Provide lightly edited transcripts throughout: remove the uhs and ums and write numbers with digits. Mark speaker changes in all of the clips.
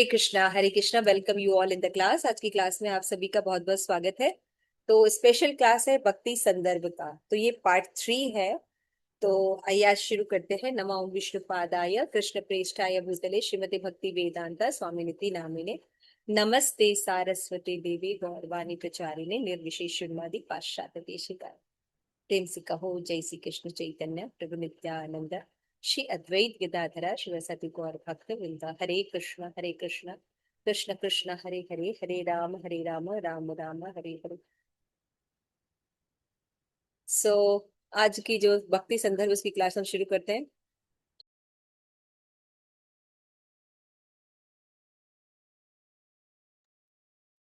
Speaker 1: Hare Krishna. Welcome you all in the class. आज की class में आप सभी का बहुत बहुत स्वागत है। तो स्पेशल क्लास है भक्ति संदर्भ का, तो ये पार्ट 3 है। तो आइए आज शुरू करते हैं। नमो विष्णुपादाय कृष्ण प्रेष्ठाय भूतले श्रीमती भक्ति वेदांता स्वामिनिति नामिने नमस्ते सारस्वती देवी गौरवाणी प्रचारिणे निर्विशेष शून्यवादी पाश्चात्य देशिका। प्रेम से कहो जय श्री कृष्ण चैतन्य प्रभु नित्यानंद श्री अद्वैत गदाधरा शिवसति गौर भक्त वृंदा। हरे कृष्ण कृष्ण कृष्ण हरे हरे, हरे राम राम राम हरे हरे। सो आज की जो भक्ति संदर्भ उसकी क्लास हम शुरू करते हैं।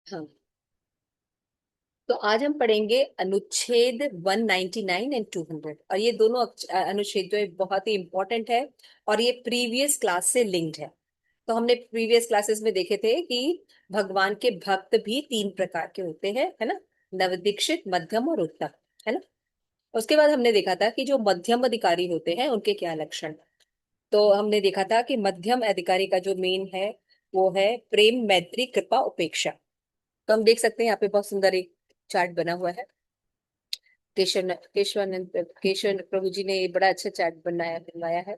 Speaker 1: हाँ, तो आज हम पढ़ेंगे अनुच्छेद 199 एंड 200। और ये दोनों अनुच्छेद जो है बहुत ही इंपॉर्टेंट है और ये प्रीवियस क्लास से लिंक्ड है। तो हमने प्रीवियस क्लासेस में देखे थे कि भगवान के भक्त भी 3 प्रकार के होते हैं, है ना। नवदीक्षित, मध्यम और उत्तम, है ना। उसके बाद हमने देखा था कि जो मध्यम अधिकारी होते हैं उनके क्या लक्षण। तो हमने देखा था कि मध्यम अधिकारी का जो मेन है वो है प्रेम, मैत्री, कृपा, उपेक्षा। तो हम देख सकते हैं यहाँ पे बहुत सुंदर एक चार्ट बना हुआ है। केशवानंद प्रभु जी ने ये बड़ा अच्छा चार्ट बनवाया है।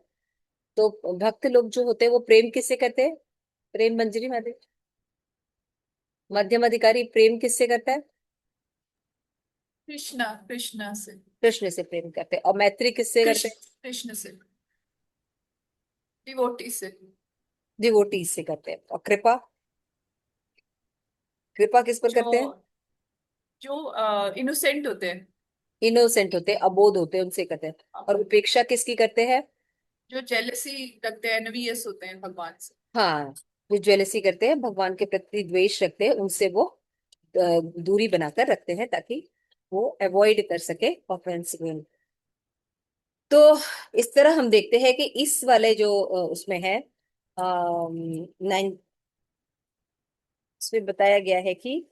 Speaker 1: तो भक्त लोग जो होते हैं वो प्रेम किससे करते हैं? प्रेम मंजरी माते। मध्यम अधिकारी प्रेम किससे करता है?
Speaker 2: कृष्णा कृष्णा से।
Speaker 1: कृष्ण से प्रेम करते हैं। और मैत्री किससे करते
Speaker 2: कृष्ण
Speaker 1: हैं?
Speaker 2: कृष्ण से, डिवोटी से।
Speaker 1: डिवोटी से करते हैं। और कृपा, कृपा किस पर
Speaker 2: जो
Speaker 1: करते हैं?
Speaker 2: जो इनोसेंट होते हैं,
Speaker 1: इनोसेंट होते हैं, अबोध होते हैं, उनसे करते हैं। और उपेक्षा किसकी करते हैं?
Speaker 2: जो जेलसी रखते हैं, एनवियस होते हैं भगवान से।
Speaker 1: हाँ, जो जेलसी करते हैं, भगवान के प्रति द्वेष रखते हैं, उनसे वो दूरी बनाकर रखते हैं ताकि वो अवॉइड कर सके ऑफेंस। तो इस तरह हम देखते हैं कि इस वाले जो उसमें है 9, इसमें बताया गया है कि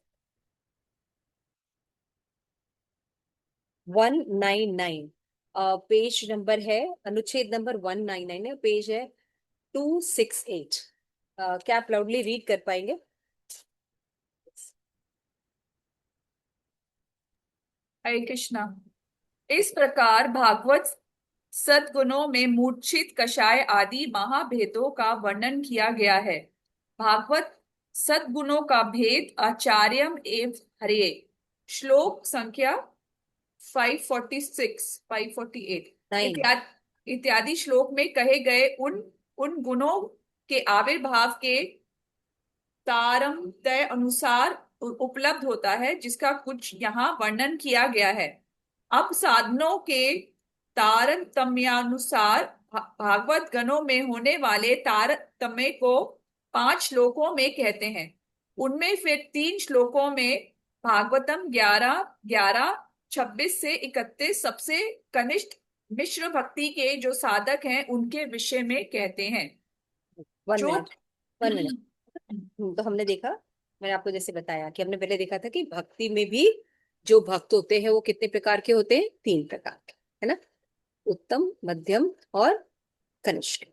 Speaker 1: 199 पेज नंबर है। अनुच्छेद नंबर 199 है, पेज है 268। क्या आप लाउडली रीड कर पाएंगे?
Speaker 2: हरे कृष्णा। इस प्रकार भागवत सद्गुणों में मूर्छित, कषाय आदि महाभेदों का वर्णन किया गया है। भागवत सद्गुणों का भेद आचार्यम एवं हरे, श्लोक संख्या 546 548
Speaker 1: 9।
Speaker 2: इत्यादि इत्यादि श्लोक में कहे गए उन उन गुणों के आविर्भाव के तारतम्य अनुसार उपलब्ध होता है, जिसका कुछ यहाँ वर्णन किया गया है। अब साधनों के तारतम्यानुसार भागवत गणों में होने वाले तारतम्य को 5 श्लोकों में कहते हैं। उनमें फिर 3 श्लोकों में भागवतम 11 11 26 से 31 सबसे कनिष्ठ मिश्र भक्ति के जो साधक हैं उनके विषय में कहते हैं।
Speaker 1: 1 मिनट,
Speaker 2: जो
Speaker 1: 1 मिनट। तो हमने देखा, मैंने आपको जैसे बताया कि हमने पहले देखा था कि भक्ति में भी जो भक्त होते हैं वो कितने प्रकार के होते हैं? 3 प्रकार के, है ना। उत्तम, मध्यम और कनिष्ठ।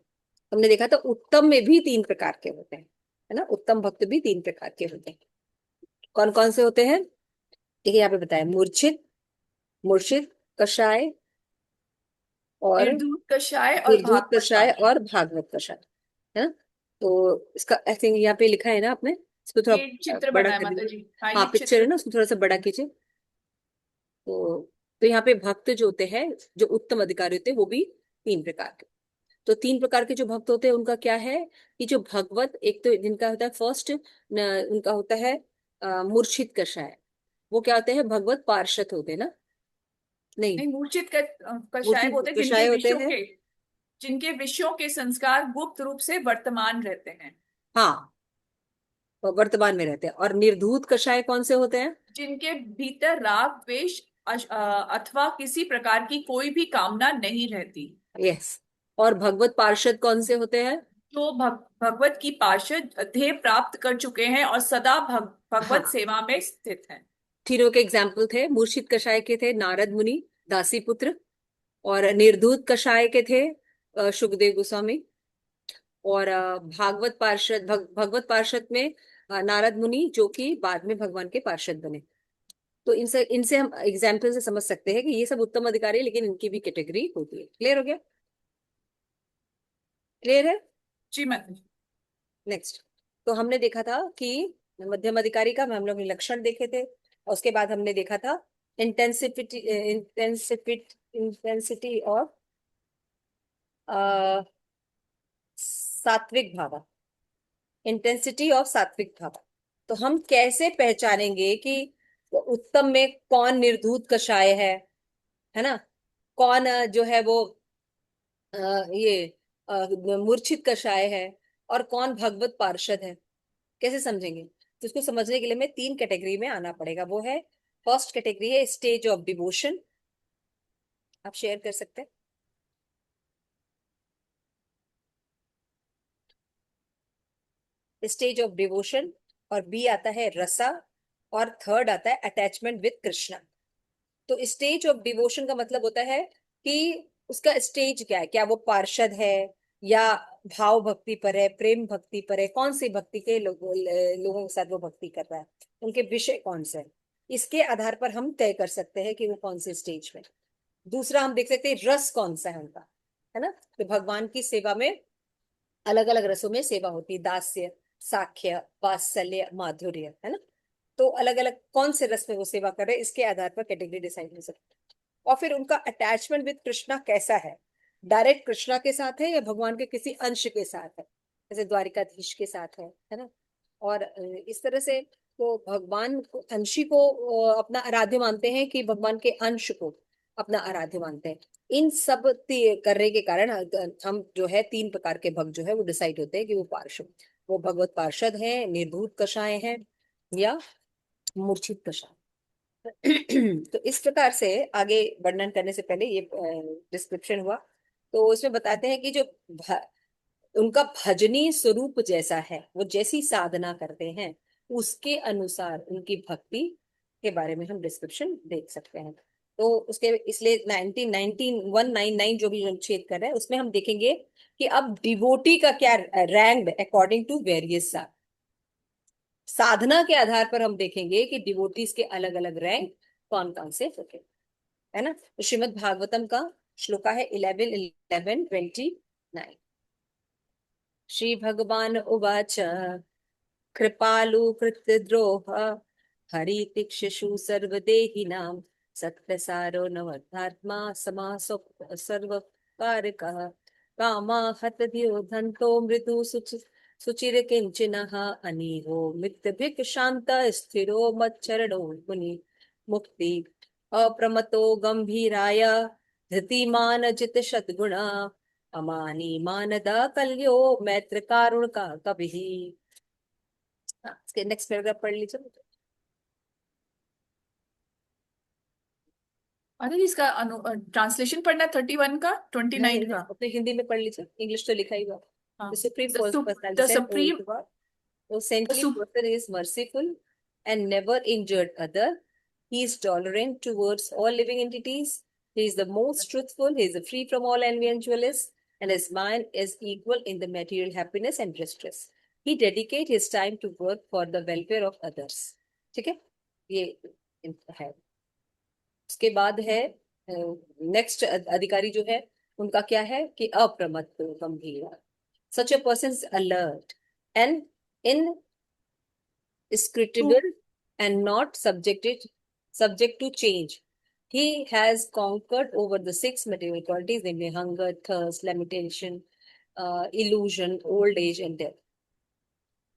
Speaker 1: हमने देखा था उत्तम में भी 3 प्रकार के होते हैं, है ना। उत्तम भक्त भी 3 प्रकार के होते हैं। कौन कौन से होते हैं? ठीक है, यहाँ पे बताया मूर्छित, मूर्छित, कषाय और
Speaker 2: निर्धूत कषाय और
Speaker 1: निर्धूत
Speaker 2: भागवत
Speaker 1: कषाय
Speaker 2: पाठ।
Speaker 1: और भागवत कषाय, है ना। तो इसका आई थिंक यहाँ पे लिखा है ना आपने, इसको थोड़ा
Speaker 2: ये चित्र
Speaker 1: बड़ा
Speaker 2: बना है
Speaker 1: कर
Speaker 2: माता
Speaker 1: दीजिए।
Speaker 2: जी, हाँ
Speaker 1: हाँ,
Speaker 2: ये
Speaker 1: पिक्चर है
Speaker 2: चित्र।
Speaker 1: ना, उसको थोड़ा सा बड़ा कीजिए। तो यहाँ पे भक्त जो होते हैं, जो उत्तम अधिकारी होते हैं, वो भी 3 प्रकार के। तो 3 प्रकार के जो भक्त होते हैं उनका क्या है कि जो भगवत, एक तो जिनका होता है फर्स्ट, उनका होता है मूर्छित कषाय। वो क्या होते हैं? भगवत पार्षद होते हैं ना। नहीं,
Speaker 2: नहीं, मूर्छित कषाय
Speaker 1: मूर्छित
Speaker 2: होते हैं
Speaker 1: कषाय होते हैं।
Speaker 2: जिनके विषयों के संस्कार गुप्त रूप से वर्तमान रहते हैं।
Speaker 1: हाँ, वो वर्तमान में रहते हैं। और निर्धूत कषाय कौन से होते हैं?
Speaker 2: जिनके भीतर राग, द्वेष अथवा किसी प्रकार की कोई भी कामना नहीं रहती।
Speaker 1: यस। और भगवत पार्षद कौन से होते हैं?
Speaker 2: जो भगवत की पार्षद ध्येय प्राप्त कर चुके हैं और सदा भगवत
Speaker 1: हाँ,
Speaker 2: सेवा में स्थित हैं।
Speaker 1: तीनों के एग्जाम्पल थे। मूर्छित कषाय के थे नारद मुनि, दासी पुत्र। और निर्धूत कषाय के थे सुखदेव गोस्वामी। और भागवत पार्षद भगवत पार्षद में नारद मुनि जो कि बाद में भगवान के पार्षद बने। तो इनसे इनसे हम एग्जाम्पल से समझ सकते हैं कि ये सब उत्तम अधिकारी है, लेकिन इनकी भी कैटेगरी होती है। क्लियर हो गया? क्लियर है?
Speaker 2: जी मैम।
Speaker 1: नेक्स्ट। तो हमने देखा था कि मध्यम अधिकारी का हम लोग ने लक्षण देखे थे, और उसके बाद हमने देखा था इंटेंसिटी इंटेंसिटी और सात्विक भाव, इंटेंसिटी ऑफ सात्विक भाव। तो हम कैसे पहचानेंगे कि उत्तम में कौन निर्धूत कषाय है ना, कौन जो है वो ये मूर्छित कषाय है, और कौन भगवत पार्षद है, कैसे समझेंगे? तो इसको समझने के लिए हमें तीन कैटेगरी में आना पड़ेगा। वो है, फर्स्ट कैटेगरी है स्टेज ऑफ डिवोशन। आप शेयर कर सकते हैं? Stage of devotion. और बी आता है रसा। और थर्ड आता है अटैचमेंट विद कृष्णा। तो स्टेज ऑफ डिवोशन का मतलब होता है कि उसका स्टेज क्या है, क्या वो पार्षद है, या भाव भक्ति पर है, प्रेम भक्ति पर है, कौन सी भक्ति के लोगों के साथ वो भक्ति कर रहा है, उनके विषय कौन से हैं। इसके आधार पर हम तय कर सकते हैं कि वो कौन से स्टेज में। दूसरा हम देख सकते हैं रस कौन सा है उनका, है ना। तो भगवान की सेवा में अलग अलग रसों में सेवा होती है, दास्य, साख्य, वात्सल्य, माधुर्य, है ना। तो अलग अलग कौन से रस में वो सेवा कर रहे हैं, इसके आधार पर कैटेगरी डिसाइड हो सकती है। और फिर उनका अटैचमेंट विद कृष्णा कैसा है, डायरेक्ट कृष्णा के साथ है या भगवान के किसी अंश के साथ है, जैसे द्वारिकाधीश के साथ है ना। और इस तरह से वो भगवान अंशी को अपना आराध्य मानते हैं कि भगवान के अंश को अपना आराध्य मानते हैं। इन सब करने के कारण हम जो है तीन प्रकार के भक्त जो है वो डिसाइड होते हैं कि वो पार्षद, वो भगवत पार्षद है, निर्धूत कषाय है, या मूर्छित कषाय। तो इस प्रकार से आगे वर्णन करने से पहले ये डिस्क्रिप्शन हुआ। तो इसमें बताते हैं कि जो उनका भजनी स्वरूप जैसा है, वो जैसी साधना करते हैं, उसके अनुसार उनकी भक्ति के बारे में हम डिस्क्रिप्शन देख सकते हैं। तो उसके इसलिए 199 जो भी अनुच्छेद कर रहे हैं उसमें हम देखेंगे कि अब डिवोटी का क्या रैंक अकॉर्डिंग टू वेरियस। साधना के आधार पर हम देखेंगे कि डिवोटीज के अलग अलग रैंक कौन कौन से होते हैं, है ना। तो श्रीमद् भागवतम का श्लोका है 11:11-29। श्री भगवान उवाच कृपालु कृतद्रोह हरितिक्षु सर्वदेहिनां सत्प्रसारो नवधात्मा समासो सर्वकारकः कामा हतधियो धन्तो मृदु सुचिर किंचिनः अनीहो मित्यभिक शांत स्थिरो मच्चरणो मुनि मुक्ति अप्रमतो गंभीराय धृतिमान जित सद्गुण अमानी मानदा कल्यो मैत्र कारुण का कभी। इसके नेक्स्ट पैराग्राफ पढ़ लीजिए।
Speaker 2: अरे इसका ट्रांसलेशन पढ़ना 31 का, ट्वेंटी
Speaker 1: नहीं
Speaker 2: नाइन
Speaker 1: नहीं,
Speaker 2: का।
Speaker 1: अपने हिंदी में पढ़ लीजिए, इंग्लिश तो लिखा ही हुआ।
Speaker 2: हाँ।
Speaker 1: The supreme
Speaker 2: the
Speaker 1: personality said,
Speaker 2: supreme
Speaker 1: "O saintly person is merciful and never injured other. He is tolerant towards all living entities. He is the most truthful. He is free from all envy and jealousy, and his mind is equal in the material happiness and distress. He dedicates his time to work for the welfare of others." ठीक है, ये है। उसके बाद है next अधिकारी जो है, उनका क्या है कि अप्रमत्त गंभीर। Such a person is alert and
Speaker 2: too
Speaker 1: inscrutable and not subject to change. He has conquered over the six material qualities, namely hunger, thirst, limitation, illusion, old age, and death.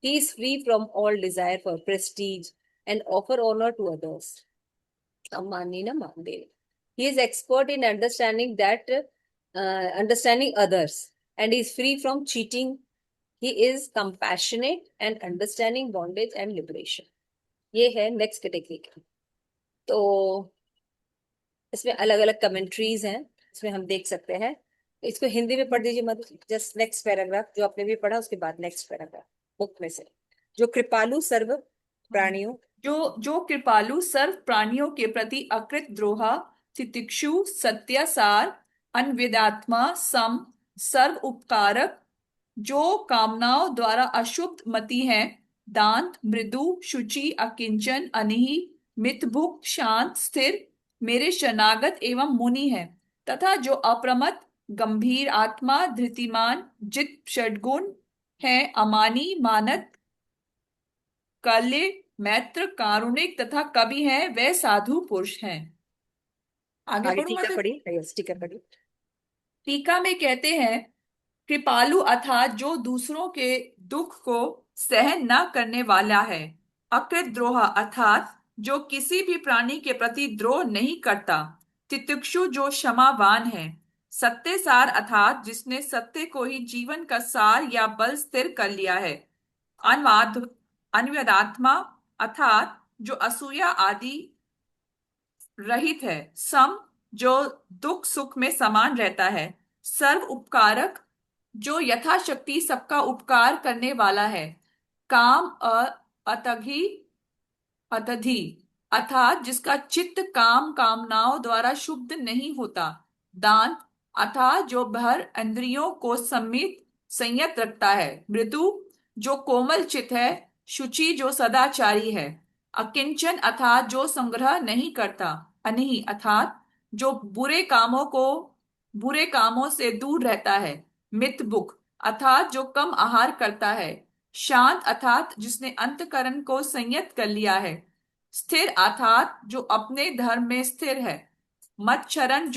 Speaker 1: He is free from all desire for prestige and offer honor to others. Amanina Mandel. He is expert in understanding others, and is free from cheating. He is compassionate and understanding bondage and liberation. ये है next category का। तो इसमें अलग अलग commentaries हैं, इसमें हम देख सकते हैं। इसको हिंदी में पढ़ दीजिए मत, जस्ट नेक्स्ट पैराग्राफ जो आपने भी पढ़ा उसके बाद नेक्स्ट पैराग्राफ बुक में से। जो कृपालु सर्व प्राणियों,
Speaker 2: जो जो कृपालु सर्व प्राणियों के प्रति अकृत द्रोहा, तितिक्षु, सत्यासार, अनविदात्मा, सम, सर्व उपकारक, जो कामनाओं द्वारा अशुद्ध मति हैं, दांत, मृदु, शुचि, अकिंचन, अनिहि, मितभुक, शांत, स्थिर, मेरे शरणागत एवं मुनि है। तथा जो अप्रमत्त, गंभीर आत्मा, धृतिमान, जित, षड्गुण है, अमानी, मानत, कल्य, मैत्र, कारुणिक तथा कवि है, वे साधु पुरुष हैं। आगे
Speaker 1: आगे
Speaker 2: पढ़ू
Speaker 1: टीका
Speaker 2: माता जी?
Speaker 1: पढ़ी, यस टीका पढ़ी।
Speaker 2: टीका में कहते हैं, कृपालु अर्थात जो दूसरों के दुख को सहन न करने वाला है। अकृतद्रोह अर्थात जो किसी भी प्राणी के प्रति द्रोह नहीं करता। तितिक्षु जो क्षमावान है। सत्यसार अर्थात जिसने सत्य को ही जीवन का सार या बल स्थिर कर लिया है। अनवाद अन्यदात्मा अर्थात जो असूया आदि रहित है। सम जो दुख सुख में समान रहता है। सर्व उपकारक जो यथाशक्ति सबका उपकार करने वाला है। काम अतघी अतधि अर्थात जिसका चित्त काम कामनाओं द्वारा शुद्ध नहीं होता। दांत अर्थात जो भर इंद्रियों को सम्मित संयत रखता है। मृदु जो कोमल चित है। शुचि जो सदाचारी है। अकिंचन अर्थात जो संग्रह नहीं करता। अनिहि अर्थात जो बुरे कामों से दूर रहता है। मितभुक अर्थात जो कम आहार करता है। शांत अर्थात जिसने अंतकरण को संयत कर लिया है। स्थिर अर्थात जो अपने धर्म में स्थिर है। मच्छरण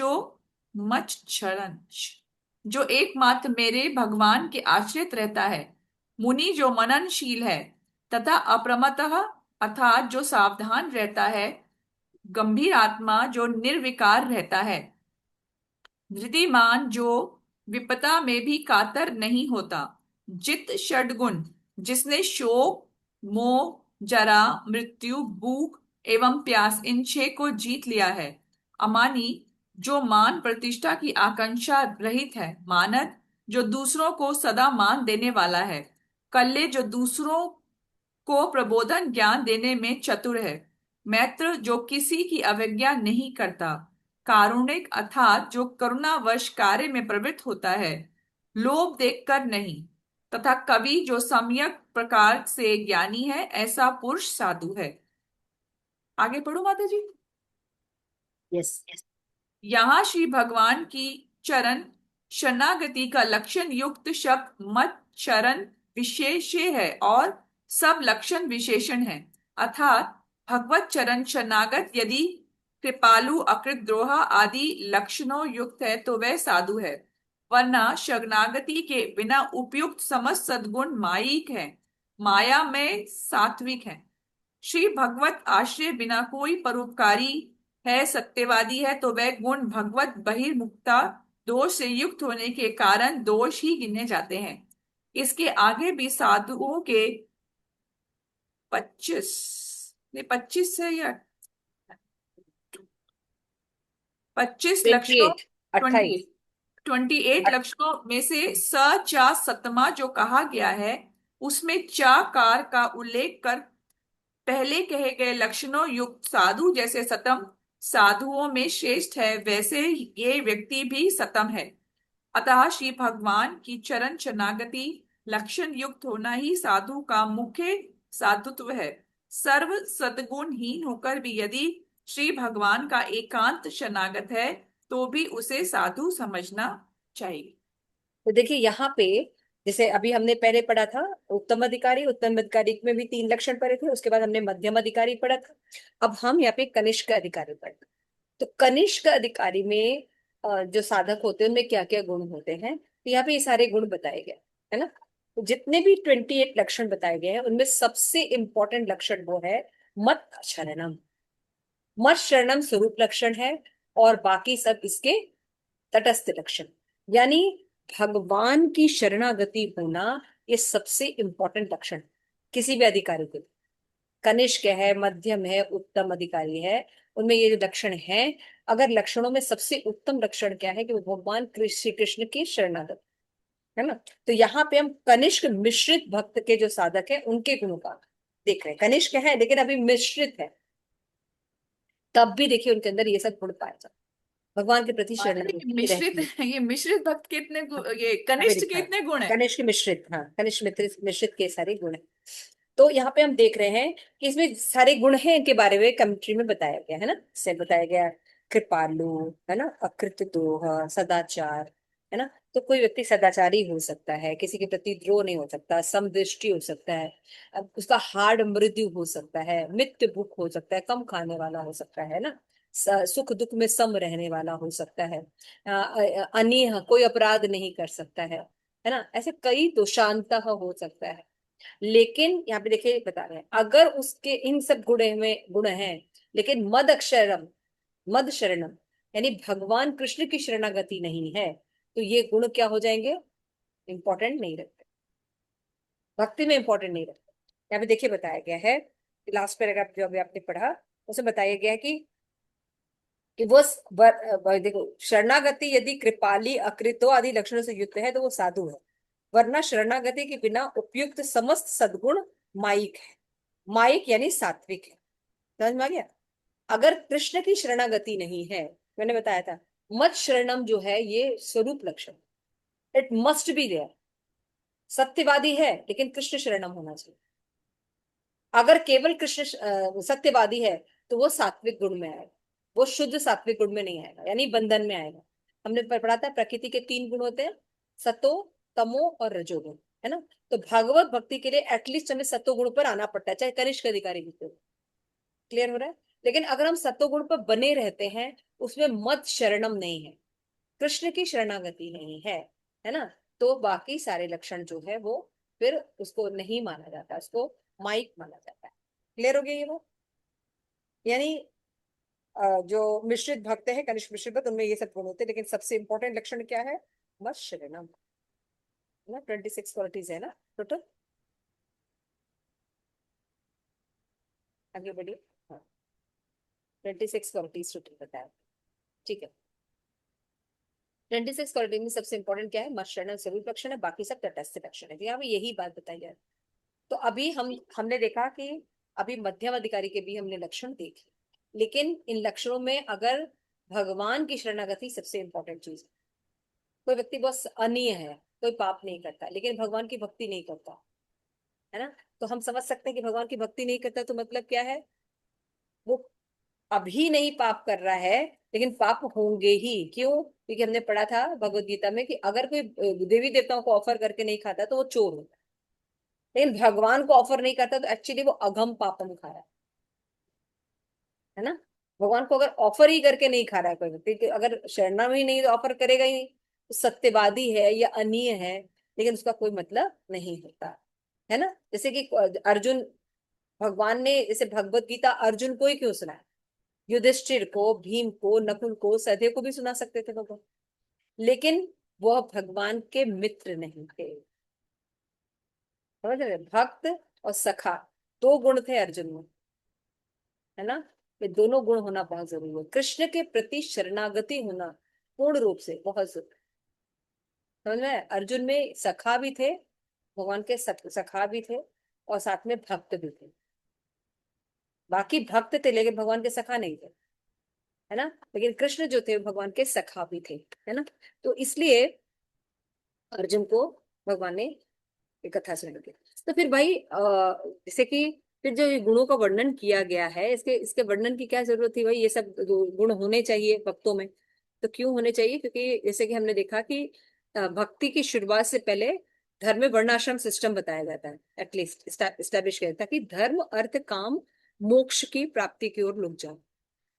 Speaker 2: जो एकमात्र मेरे भगवान के आश्रित रहता है। मुनि जो मननशील है। तथा अप्रमतः अर्थात जो सावधान रहता है। गंभीर आत्मा जो निर्विकार रहता है। धृतिमान जो विपदा में भी कातर नहीं होता। जित षड्गुण जिसने शोक, मोह, जरा, मृत्यु, भूख एवं प्यास इन छह को जीत लिया है। अमानी जो मान प्रतिष्ठा की आकांक्षा रहित है। मानद जो दूसरों को सदा मान देने वाला है। कल्ले जो दूसरों को प्रबोधन ज्ञान देने में चतुर है। मैत्र जो किसी की अवज्ञा नहीं करता। कारुणिक अर्थात जो करुणावश कार्य में प्रवृत्त होता है। लोभ देखकर नहीं। तथा कवि जो सम्यक प्रकार से ज्ञानी है, ऐसा पुरुष साधु है। आगे पढ़ो माता जी।
Speaker 1: यस।
Speaker 2: यहाँ श्री भगवान की चरण शरणागति का लक्षण युक्त शब्द मत चरण विशेष है और सब लक्षण विशेषण है। अर्थात भगवत चरण शरणागत यदि कृपालु, अकृतद्रोह आदि लक्षणों युक्त है तो वह साधु है। वरना शरणागति के बिना उपयुक्त समस्त सद्गुण मायिक है, माया में सात्विक है। श्री भगवत आश्रय बिना कोई परोपकारी है, सत्यवादी है तो वह गुण भगवत बहिर्मुखता दोष से युक्त होने के कारण दोष ही गिने जाते हैं। इसके आगे भी साधुओं के 25 नहीं 25 है या 25
Speaker 1: ट्वेंटी
Speaker 2: लक्षणों
Speaker 1: एट
Speaker 2: 20
Speaker 1: 28
Speaker 2: 28 लक्षणों में से स चा सतमा जो कहा गया है, उसमें चाकार का उल्लेख कर पहले कहे गए लक्षणों युक्त साधु जैसे सतम साधुओं में श्रेष्ठ है, वैसे ये व्यक्ति भी सतम है। अतः श्री भगवान की चरण शरणागति लक्षण युक्त होना ही साधु का मुख्य साधुत्व है। सर्व सद्गुणहीन होकर भी यदि श्री भगवान का एकांत शरणागत है तो भी उसे साधु समझना चाहिए।
Speaker 1: तो देखिए यहाँ पे, जैसे अभी हमने पहले पढ़ा था उत्तम अधिकारी में भी 3 लक्षण पढ़े थे, उसके बाद हमने मध्यम अधिकारी पढ़ा था। अब हम यहाँ पे कनिष्क अधिकारी पढ़े। तो कनिष्क अधिकारी में जो साधक होते हैं उनमें क्या क्या गुण होते हैं, तो यहाँ पे ये सारे गुण बताए गए है ना। तो जितने भी 28 लक्षण बताए गए हैं उनमें सबसे इंपॉर्टेंट लक्षण वो है मत शरणम। मत शरणम स्वरूप लक्षण है, और बाकी सब इसके तटस्थ लक्षण। यानी भगवान की शरणागति होना ये सबसे इंपॉर्टेंट लक्षण किसी भी अधिकारी के लिए। कनिष्क है, मध्यम है, उत्तम अधिकारी है, उनमें ये जो लक्षण है। अगर लक्षणों में सबसे उत्तम लक्षण क्या है कि वो भगवान श्री कृष्ण की शरणागत है ना। तो यहाँ पे हम कनिष्क मिश्रित भक्त के जो साधक है उनके गुणों का देख रहे हैं। कनिष्क है लेकिन अभी मिश्रित है, तब भी देखिए उनके अंदर ये सब गुण पाए जाते हैं। भगवान के प्रति शरणागति
Speaker 2: मिश्रित
Speaker 1: रहती है।
Speaker 2: ये मिश्रित भक्त के इतने
Speaker 1: हाँ,
Speaker 2: ये
Speaker 1: वेरी
Speaker 2: कनिष्ठ के
Speaker 1: हाँ,
Speaker 2: इतने गुण है।
Speaker 1: कनिष्क मिश्रित, हाँ कनिष्क मिश्रित मिश्रित के सारे गुण हैं। तो यहाँ पे हम देख रहे हैं कि इसमें सारे गुण हैं, इनके बारे में कमेंट्री में बताया गया है ना, इससे बताया गया कृपालु, है ना, अकृतद्रोह, सदाचार, है ना। तो कोई व्यक्ति सदाचारी हो सकता है, किसी के प्रति द्रोह नहीं हो सकता, समदृष्टि हो सकता है, अब उसका हार्ड मृत्यु हो सकता है, मित्त भूख हो सकता है, कम खाने वाला हो सकता है ना, सुख दुख में सम रहने वाला हो सकता है, अनिह कोई अपराध नहीं कर सकता है ना, ऐसे कई दोषांत हो सकता है। लेकिन यहाँ पे देखिए बता रहे हैं, अगर उसके इन सब गुण हैं, लेकिन मद शरणम यानी भगवान कृष्ण की शरणागति नहीं है, तो ये गुण क्या हो जाएंगे, इंपॉर्टेंट नहीं रहते, भक्ति में इंपॉर्टेंट नहीं रहते। यहाँ पे देखिए बताया गया है, लास्ट पैराग्राफ जो अभी आपने पढ़ा, उसमें बताया गया है कि देखो, शरणागति यदि कृपाली अकृतो आदि लक्षणों से युक्त है तो वो साधु है, वरना शरणागति के बिना उपयुक्त समस्त सद्गुण माइक है। माइक यानी सात्विक है, समझ में आ गया। अगर कृष्ण की शरणागति नहीं है, मैंने बताया था, मत शरणम जो है ये स्वरूप लक्षण, इट मस्ट बी देयर, सत्यवादी है लेकिन कृष्ण शरणम होना चाहिए। अगर केवल कृष्ण सत्यवादी है तो वो सात्विक गुण में आएगा, वो शुद्ध सात्विक गुण में नहीं आएगा, यानी बंधन में आएगा। हमने पढ़ा था प्रकृति के तीन गुण होते हैं, सतो, तमो और रजोगुण, है ना। तो भागवत भक्ति के लिए एटलीस्ट हमें सतो गुण पर आना पड़ता है, चाहे कनिष्क अधिकारी भी हो। क्लियर हो रहा है। लेकिन अगर हम सतो गुण पर बने रहते हैं, उसमें मत शरणम नहीं है, कृष्ण की शरणागति नहीं है ना, तो बाकी सारे लक्षण जो है वो फिर उसको नहीं माना जाता, उसको माइक माना जाता है। क्लियर हो गया ये वो, यानी जो मिश्रित भक्त है, कनिष्क मिश्रित भक्त, उनमें ये सब गुण होते हैं, लेकिन सबसे इंपॉर्टेंट लक्षण क्या है, मत शरणम, ना 26 क्वालिटीज है ना टोटल। आगे बढ़िए। हाँ, 26 क्वालिटीज टोटल बताया, ठीक है। 26 क्वालिटी में सबसे इंपॉर्टेंट क्या है, मत शरणम स्वरूप लक्षण है, बाकी सब तटस्थ लक्षण है, तो यहाँ पे यही बात बताई जाए। तो अभी हमने देखा कि अभी मध्यम अधिकारी के भी हमने लक्षण देखे, लेकिन इन लक्षणों में अगर भगवान की शरणागति सबसे इंपॉर्टेंट चीज है। कोई व्यक्ति बहुत अनिय है, कोई पाप नहीं करता, लेकिन भगवान की भक्ति नहीं करता, है ना, तो हम समझ सकते हैं कि भगवान की भक्ति नहीं करता तो मतलब क्या है, वो अभी नहीं पाप कर रहा है, लेकिन पाप होंगे ही। क्यों, क्योंकि हमने पढ़ा था भगवत गीता में कि अगर कोई देवी देवताओं को ऑफर करके नहीं खाता तो वो चोर होता है, लेकिन भगवान को ऑफर नहीं करता तो एक्चुअली वो अघम पापम खा रहा है ना। भगवान को अगर ऑफर ही करके नहीं खा रहा है कोई व्यक्ति, कि अगर शरणा में ही नहीं तो ऑफर करेगा ही नहीं, तो सत्यवादी है या अनीय है, लेकिन उसका कोई मतलब नहीं होता, है ना। जैसे कि अर्जुन, भगवान ने जैसे भगवत गीता अर्जुन को ही क्यों सुनाया, युधिष्ठिर को, भीम को, नकुल को, सहदेव को भी सुना सकते थे भगवान, लेकिन वह भगवान के मित्र नहीं थे। समझ रहे, भक्त और सखा दो गुण थे अर्जुन में, है ना। ये दोनों गुण होना बहुत जरूरी है, कृष्ण के प्रति शरणागति होना पूर्ण रूप से बहुत जरूरी। समझ में आया? अर्जुन में सखा भी थे, भगवान के सखा भी थे, और साथ में भक्त भी थे। बाकी भक्त थे लेकिन भगवान के सखा नहीं थे, है ना। लेकिन कृष्ण जो थे भगवान के सखा भी थे, है ना। तो इसलिए अर्जुन को भगवान ने ये कथा सुनाई थी। तो फिर भाई जैसे कि फिर जो ये गुणों का वर्णन किया गया है, इसके इसके वर्णन की क्या जरूरत थी भाई, ये सब गुण होने चाहिए भक्तों में। तो क्यों होने चाहिए, क्योंकि जैसे कि हमने देखा कि भक्ति की शुरुआत से पहले धर्म में वर्णाश्रम सिस्टम बताया जाता है, एटलीस्ट स्टैब्लिश किया जाता है कि धर्म अर्थ काम मोक्ष की प्राप्ति की ओर लोग जाए,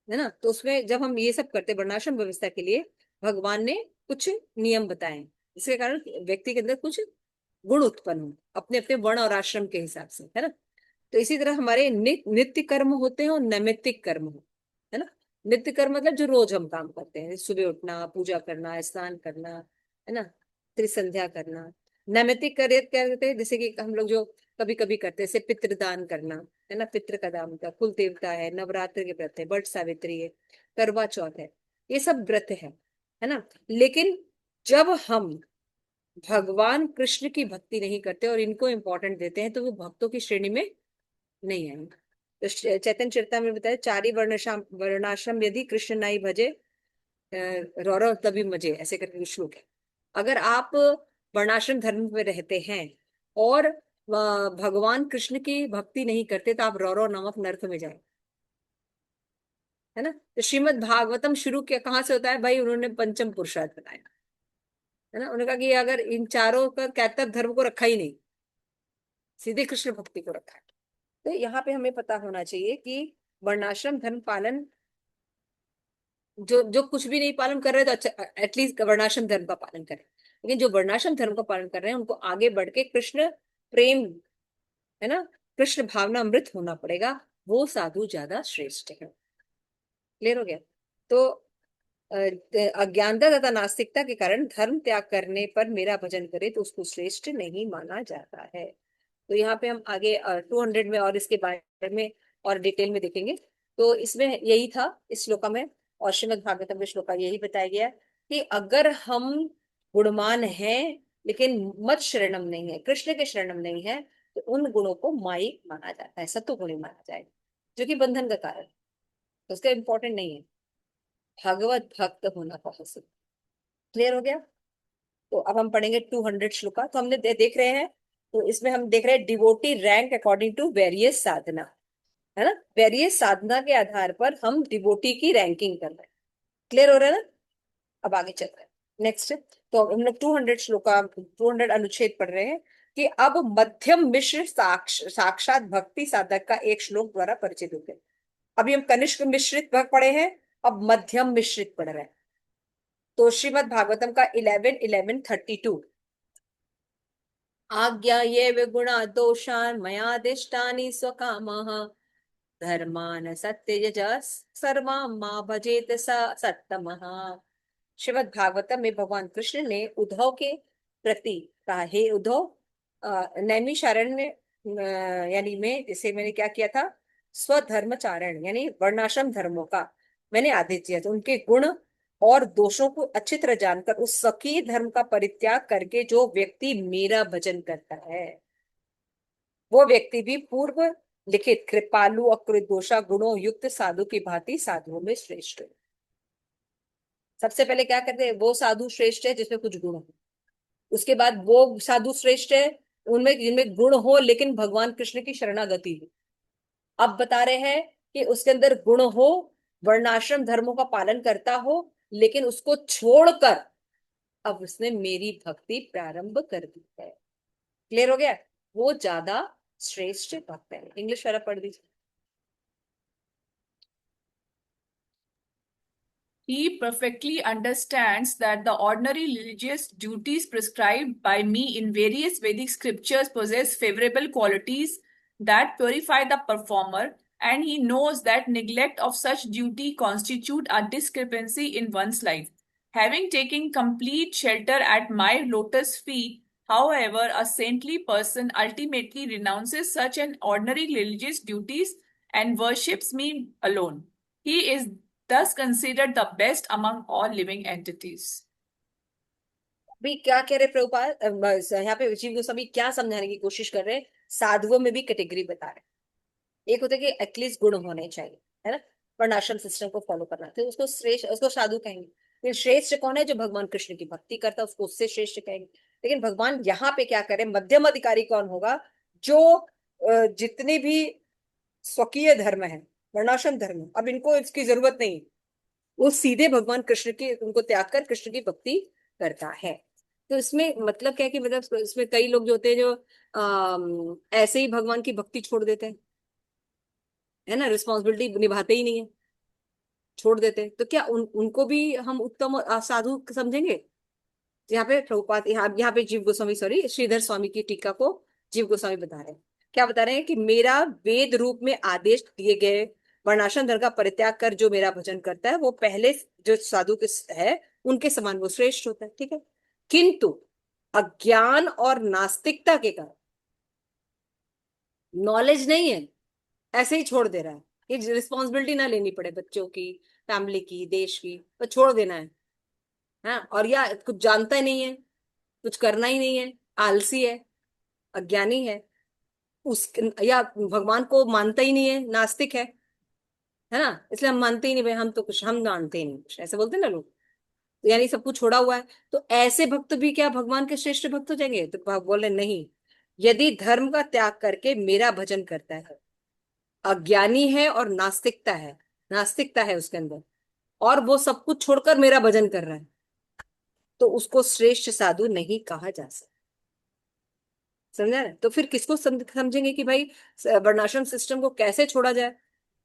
Speaker 1: है ना। तो उसमें जब हम ये सब करते वर्णाश्रम व्यवस्था के लिए, भगवान ने कुछ नियम बताए हैं, जिसके कारण व्यक्ति के अंदर कुछ गुण उत्पन्न हो अपने अपने वर्ण और आश्रम के हिसाब से, है ना। तो इसी तरह हमारे नित्य कर्म होते हैं और नैमित्तिक कर्म हो, है ना। नित्य कर्म मतलब जो रोज हम काम करते हैं, सुबह उठना, पूजा करना, स्नान करना, है ना, त्रिसंध्या करना। नैमित्तिक कार्य क्या कहते हैं, जैसे कि हम लोग जो कभी कभी करते हैं, जैसे पितृदान करना, है ना, पितृ का दान होता है, कुल देवता है, नवरात्र के व्रत है, वट सावित्री है, करवा चौथ है, ये सब व्रत है ना। लेकिन जब हम भगवान कृष्ण की भक्ति नहीं करते और इनको इंपॉर्टेंट देते हैं, तो वो भक्तों की श्रेणी में नहीं आएंगे। तो चैतन्य चरिता में बताया, चारी वर्णाश्रम यदि कृष्ण नाई भजे, रौरव तभी मजे, ऐसे करके कुछ श्लोक है। अगर आप वर्णाश्रम धर्म में रहते हैं और भगवान कृष्ण की भक्ति नहीं करते तो आप रौरव नामक नरक में जाए, है ना। तो श्रीमद् भागवतम शुरू किया कहाँ से होता है भाई, उन्होंने पंचम पुरुषार्थ बताया, है ना। उन्होंने कहा कि अगर इन चारों का कैतव धर्म को रखा ही नहीं, सीधे कृष्ण भक्ति को रखा है। तो यहाँ पे हमें पता होना चाहिए कि वर्णाश्रम धर्म पालन, जो जो कुछ भी नहीं पालन कर रहे तो अच्छा एटलीस्ट वर्णाश्रम धर्म का पालन करें। लेकिन जो वर्णाश्रम धर्म का पालन कर रहे हैं उनको आगे बढ़ के कृष्ण प्रेम, है ना, कृष्ण भावना अमृत होना पड़ेगा, वो साधु ज्यादा श्रेष्ठ है। क्लियर हो गया। तो अज्ञानता तथा नास्तिकता के कारण धर्म त्याग करने पर मेरा भजन करे तो उसको श्रेष्ठ नहीं माना जाता है। तो यहाँ पे हम आगे 200 में और इसके बारे में और डिटेल में देखेंगे। तो इसमें यही था इस श्लोका में, और श्रीमद् भागवतम में श्लोका यही बताया गया कि अगर हम गुणवान हैं लेकिन मत शरणम नहीं है, कृष्ण के शरणम नहीं है, तो उन गुणों को माई माना जाता है, सत्व गुणी माना जाएगा, जो कि बंधन का कारण है। तो उसका इंपॉर्टेंट नहीं है, भगवत भक्त होना बहुत। क्लियर हो गया। तो अब हम पढ़ेंगे 200 श्लोका। तो हमने देख रहे हैं, तो इसमें हम देख रहे हैं devotee rank according to various sadhana, है ना। वेरियस साधना के आधार पर हम डिवोटी की रैंकिंग कर रहे हैं। क्लियर हो रहा है ना। अब आगे चल रहे हैं नेक्स्ट। तो हम लोग 200 श्लोका 200 अनुच्छेद पढ़ रहे हैं कि अब मध्यम मिश्र साक्षात भक्ति साधक का एक श्लोक द्वारा परिचित होते हैं। अभी हम कनिष्क मिश्रित भक्त पढ़े हैं, अब मध्यम मिश्रित पढ़ रहे हैं। तो श्रीमद् भागवतम का 11:11:32, आज्ञा ये विगुणा दोषान मयादिष्टानि स्वकामः धर्मान सत्यज सर्वाम मां भजेत स सत्तमः। श्रीमद् भागवतम में भगवान कृष्ण ने उद्धव के प्रति कहा, हे उद्धव, नैमिषारण्य यानी में जैसे मैंने क्या किया था, स्वधर्मचारण यानी वर्णाश्रम धर्मों का मैंने आदेश दिया था, उनके गुण और दोषों को अच्छी तरह जानकर उस स्वकीय धर्म का परित्याग करके जो व्यक्ति मेरा भजन करता है, वो व्यक्ति भी पूर्व लिखित कृपालु अकृत दोषा गुणों युक्त साधु की भांति साधुओं में श्रेष्ठ है। सबसे पहले क्या करते हैं, वो साधु श्रेष्ठ है जिसमें कुछ गुण हो। उसके बाद वो साधु श्रेष्ठ है उनमें जिनमें गुण हो लेकिन भगवान कृष्ण की शरणागति हो। अब बता रहे हैं कि उसके अंदर गुण हो, वर्णाश्रम धर्मों का पालन करता हो, लेकिन उसको छोड़कर अब उसने मेरी भक्ति प्रारंभ कर दी है। क्लियर हो गया। वो ज्यादा श्रेष्ठ भक्त है। इंग्लिश वाला पढ़ दीजिए।
Speaker 2: He perfectly understands that the ordinary religious duties prescribed by me in various Vedic scriptures possess favorable qualities that purify the performer, and he knows that neglect of such duty constitute a discrepancy in one's life. Having taken complete shelter at my lotus feet, however, a saintly person ultimately renounces such an ordinary religious duties and worships me alone. He is thus considered the best among all living entities.
Speaker 1: भी क्या कह रहे प्रभुपाद, यहाँ पे जीव गोस्वामी क्या समझाने की कोशिश कर रहे हैं, साधुओं में भी कैटेगरी बता रहे हैं। एक होता है कि एटलीस्ट गुण होने चाहिए, है ना, वर्णाश्रम सिस्टम को फॉलो करना, तो उसको श्रेष्ठ, उसको साधु कहेंगे। फिर श्रेष्ठ कौन है, जो भगवान कृष्ण की भक्ति करता है उसको उससे श्रेष्ठ कहेंगे। लेकिन भगवान यहाँ पे क्या करे, मध्यम अधिकारी कौन होगा, जो जितने भी स्वकीय धर्म है, वर्णाश्रम धर्म, अब इनको इसकी जरूरत नहीं, वो सीधे भगवान कृष्ण की उनको त्याग कर कृष्ण की भक्ति करता है। तो इसमें मतलब क्या है कि मतलब इसमें कई लोग जो होते हैं जो ऐसे ही भगवान की भक्ति छोड़ देते हैं, है ना, रिस्पॉन्सिबिलिटी निभाते ही नहीं है, छोड़ देते हैं, तो क्या उनको भी हम उत्तम साधु समझेंगे। यहाँ पे प्रभुपाद, यहाँ पे जीव गोस्वामी, सॉरी, श्रीधर स्वामी की टीका को जीव गोस्वामी बता रहे हैं। क्या बता रहे हैं कि मेरा वेद रूप में आदेश दिए गए वर्णाश्रम धर्म का परित्याग कर जो मेरा भजन करता है वो पहले जो साधु के है उनके समान वो श्रेष्ठ होता है, ठीक है। किंतु अज्ञान और नास्तिकता के कारण, नॉलेज नहीं है, ऐसे ही छोड़ दे रहा है, ये रिस्पॉन्सिबिलिटी ना लेनी पड़े बच्चों की, फैमिली की, देश की, तो छोड़ देना है। हाँ, और या कुछ जानता ही नहीं है, कुछ करना ही नहीं है, आलसी है, अज्ञानी है, उस या भगवान को मानता ही नहीं है, नास्तिक है ना, इसलिए हम मानते ही नहीं भाई, हम तो कुछ हम मानते ही नहीं कुछ, ऐसे बोलते हैं ना लोग। तो यानी सब कुछ छोड़ा हुआ है। तो ऐसे भक्त भी क्या भगवान के श्रेष्ठ भक्त हो जाएंगे? तो बोले नहीं, यदि धर्म का त्याग करके मेरा भजन करता है, अज्ञानी है और नास्तिकता है, नास्तिकता है उसके अंदर, और वो सब कुछ छोड़कर मेरा भजन कर रहा है, तो उसको श्रेष्ठ साधु नहीं कहा जा सकता। समझा ना? तो फिर किसको समझेंगे कि भाई वर्णाश्रम सिस्टम को कैसे छोड़ा जाए?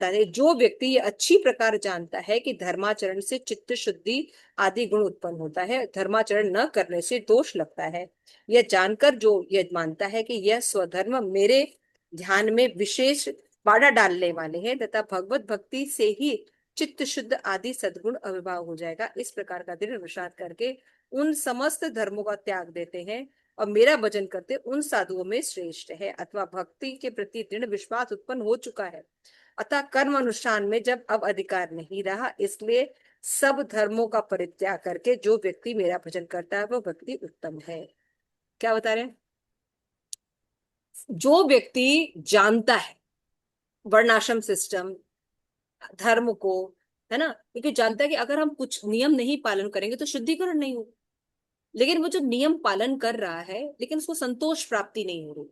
Speaker 1: ताकि जो व्यक्ति ये अच्छी प्रकार जानता है कि धर्माचरण से चित्त शुद्धि आदि गुण उत्पन्न होता है, धर्माचरण न करने से दोष लगता है, यह जानकर जो यह मानता है कि यह स्वधर्म मेरे ध्यान में विशेष बाधा डालने वाले हैं तथा भगवत भक्ति से ही चित्त शुद्ध आदि सद्गुण अविभाव हो जाएगा, इस प्रकार का दृढ़ विश्वास करके उन समस्त धर्मों का त्याग देते हैं और मेरा भजन करते उन साधुओं में श्रेष्ठ है, अथवा भक्ति के प्रति दृढ़ विश्वास उत्पन्न हो चुका है, अतः कर्म अनुष्ठान में जब अब अधिकार नहीं रहा, इसलिए सब धर्मों का परित्याग करके जो व्यक्ति मेरा भजन करता है वो व्यक्ति उत्तम है। क्या बता रहे हैं? जो व्यक्ति जानता है वर्णाश्रम सिस्टम, धर्म को, है ना, क्योंकि जानता है कि अगर हम कुछ नियम नहीं पालन करेंगे तो शुद्धिकरण नहीं हो, लेकिन वो जो नियम पालन कर रहा है लेकिन उसको संतोष प्राप्ति नहीं हो रही,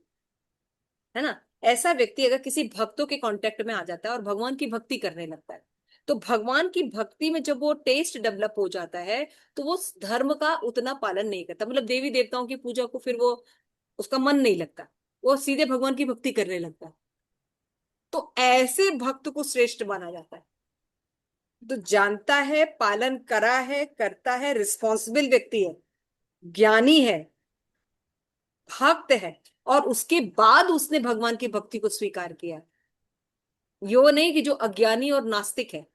Speaker 1: है ना, ऐसा व्यक्ति अगर किसी भक्तों के कांटेक्ट में आ जाता है और भगवान की भक्ति करने लगता है, तो भगवान की भक्ति में जब वो टेस्ट डेवलप हो जाता है तो वो धर्म का उतना पालन नहीं करता, मतलब देवी देवताओं की पूजा को फिर वो, उसका मन नहीं लगता, वो सीधे भगवान की भक्ति करने लगता है। तो ऐसे भक्त को श्रेष्ठ माना जाता है। तो जानता है, पालन करा है, करता है, रिस्पॉन्सिबल व्यक्ति है, ज्ञानी है, भक्त है, और उसके बाद उसने भगवान की भक्ति को स्वीकार किया। यो नहीं कि जो अज्ञानी और नास्तिक है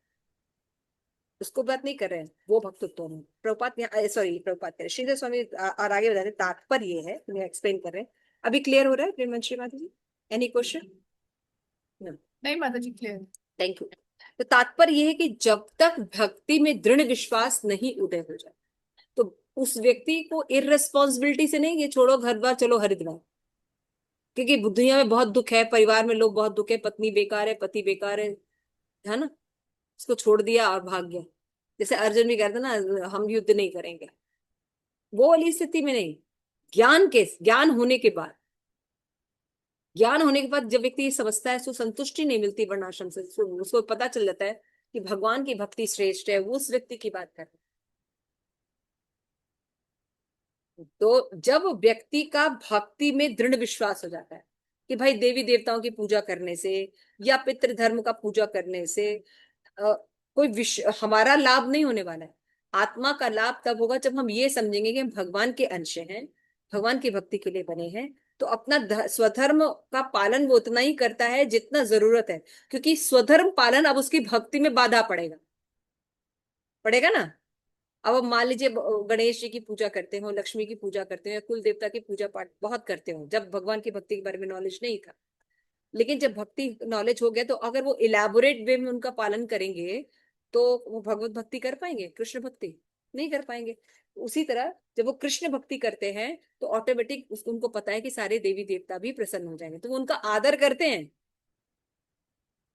Speaker 1: उसको बात नहीं कर रहे हैं, वो भक्त तो नहीं। प्रभुपाद यहाँ, सॉरी प्रभुपाद कह रहे, श्रीधर स्वामी और आगे बताते तात्पर्य ये है, मैं एक्सप्लेन कर रहे हैं। अभी क्लियर हो रहा है प्रेमवंशी माता जी? Any question?
Speaker 2: नहीं माता जी, क्लियर।
Speaker 1: Thank you. तो तात्पर्य ये है कि जब तक भक्ति में दृढ़ विश्वास नहीं उदय हो जाए, तो उस व्यक्ति को इररेस्पॉन्सिबिलिटी से नहीं, ये छोड़ो घर बार चलो हरिद्वार, क्योंकि दुनिया में बहुत दुख है, परिवार में लोग बहुत दुख है, पत्नी बेकार है, पति बेकार है ना, उसको छोड़ दिया और भाग गया। जैसे अर्जुन भी कहते ना, हम युद्ध नहीं करेंगे, वो वाली स्थिति में नहीं। ज्ञान होने के बाद, ज्ञान होने के बाद जब व्यक्ति ये समझता है, उसको संतुष्टि नहीं मिलती वर्णाश्रम से, उसको पता चल जाता है कि भगवान की भक्ति श्रेष्ठ है, वो उस व्यक्ति की बात कर रहे हैं। तो जब व्यक्ति का भक्ति में दृढ़ विश्वास हो जाता है कि भाई देवी देवताओं की पूजा करने से या पितृ धर्म का पूजा करने से कोई हमारा लाभ नहीं होने वाला है, आत्मा का लाभ तब होगा जब हम ये समझेंगे कि हम भगवान के अंश हैं, भगवान की भक्ति के लिए बने हैं। तो अपना स्वधर्म का पालन वो उतना ही करता है जितना जरूरत है, क्योंकि स्वधर्म पालन अब उसकी भक्ति में बाधा पड़ेगा, पड़ेगा ना। अब मान लीजिए गणेश जी की पूजा करते हो, लक्ष्मी की पूजा करते हो, या कुल देवता की पूजा पाठ बहुत करते हो, जब भगवान की भक्ति के बारे में नॉलेज नहीं था, लेकिन जब भक्ति नॉलेज हो गया तो अगर वो इलेबोरेट वे में उनका पालन करेंगे तो वो भगवत भक्ति कर पाएंगे, कृष्ण भक्ति नहीं कर पाएंगे। उसी तरह जब वो कृष्ण भक्ति करते हैं तो ऑटोमेटिक उनको पता है कि सारे देवी देवता भी प्रसन्न हो जाएंगे, तो वो उनका आदर करते हैं,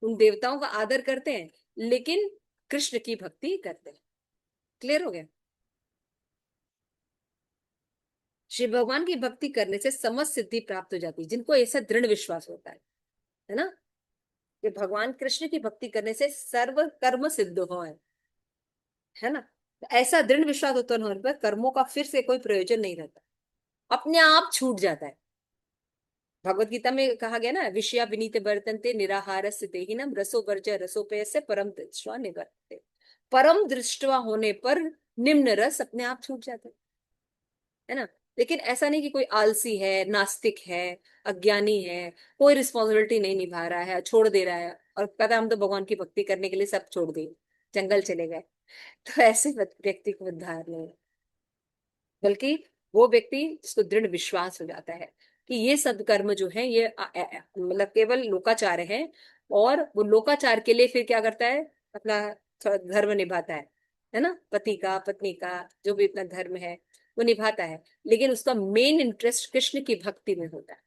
Speaker 1: उन देवताओं का आदर करते हैं, लेकिन कृष्ण की भक्ति करते हैं। क्लियर हो गया? श्री भगवान की भक्ति करने से समस्त सिद्धि प्राप्त हो जाती है, जिनको ऐसा दृढ़ विश्वास होता है ना, कि भगवान कृष्ण की भक्ति करने से सर्व कर्म सिद्ध हो, है ना। तो ऐसा दृढ़ विश्वास उत्पन्न होने पर कर्मों का फिर से कोई प्रयोजन नहीं रहता, अपने आप छूट जाता है। भगवत गीता में कहा गया ना, विषया विनीत वर्तन्ते निराहार देहिनम रसो वर्ज रसोपय से परम दृष्टवा निवर्तते। परम दृष्टवा होने पर निम्न रस अपने आप छूट जाता है ना। लेकिन ऐसा नहीं कि कोई आलसी है, नास्तिक है, अज्ञानी है, कोई रिस्पॉन्सिबिलिटी नहीं निभा रहा है, छोड़ दे रहा है और कहता है हम तो भगवान की भक्ति करने के लिए सब छोड़ दिए, जंगल चले गए। तो ऐसे व्यक्ति को उद्धार नहीं, बल्कि वो व्यक्ति जिसको दृढ़ विश्वास हो जाता है कि ये सदकर्म जो है ये मतलब केवल लोकाचार है, और वो लोकाचार के लिए फिर क्या करता है, अपना थोड़ा धर्म निभाता है ना, पति का पत्नी का जो भी अपना धर्म है वो निभाता है, लेकिन उसका मेन इंटरेस्ट कृष्ण की भक्ति में होता है।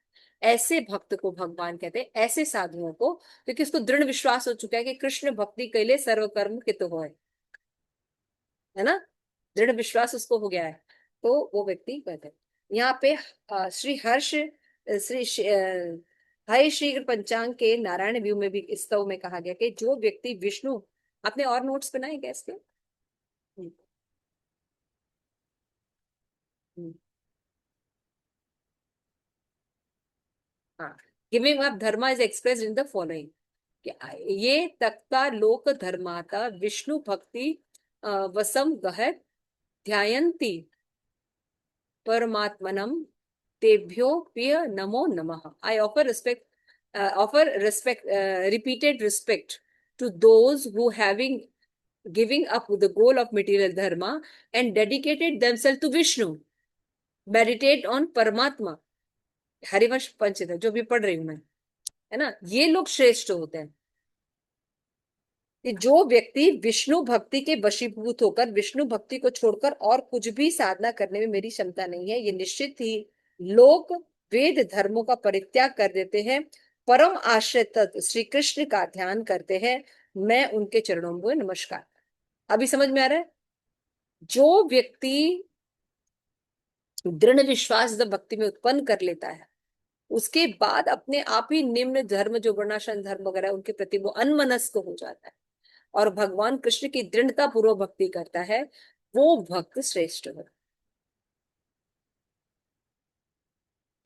Speaker 1: ऐसे भक्त को भगवान कहते हैं, ऐसे साधुओं को, क्योंकि उसको दृढ़ विश्वास हो चुका है कि कृष्ण भक्ति के लिए सर्वकर्म कित हो, है ना। दृढ़ विश्वास उसको हो गया है, तो वो व्यक्ति वैध है। यहाँ पे श्री हर्ष श्री हाय श्री पंचांग के नारायण व्यू में भी इस स्तव में कहा गया कि जो व्यक्ति विष्णु, आपने और नोट्स बनाए क्या इसके? हम्म, हम्म, हाँ। Giving up Dharma is expressed in the following, ये तक्ता लोक धर्माता विष्णु भक्ति वसम गहर ध्यायन्ति परमात्मनम तेभ्यो प्रिय नमो नमः। I offer respect repeated respect to those who having giving up the goal of material dharma and dedicated themselves to Vishnu, meditate on Paramatma। Harivansh पंचित है जो भी पढ़ रही हूं मैं, है ना, ये लोग श्रेष्ठ होते हैं। कि जो व्यक्ति विष्णु भक्ति के वशीभूत होकर विष्णु भक्ति को छोड़कर और कुछ भी साधना करने में मेरी क्षमता नहीं है, ये निश्चित ही लोग वेद धर्मों का परित्याग कर देते हैं, परम आश्रय तत्व श्री कृष्ण का ध्यान करते हैं, मैं उनके चरणों में नमस्कार। अभी समझ में आ रहा है? जो व्यक्ति दृढ़ विश्वास जब भक्ति में उत्पन्न कर लेता है, उसके बाद अपने आप ही निम्न धर्म जो वर्णाश्रम धर्म वगैरह उनके प्रति वो अनमनस्क हो जाता है और भगवान कृष्ण की दृढ़ता पूर्वक भक्ति करता है, वो भक्त श्रेष्ठ है।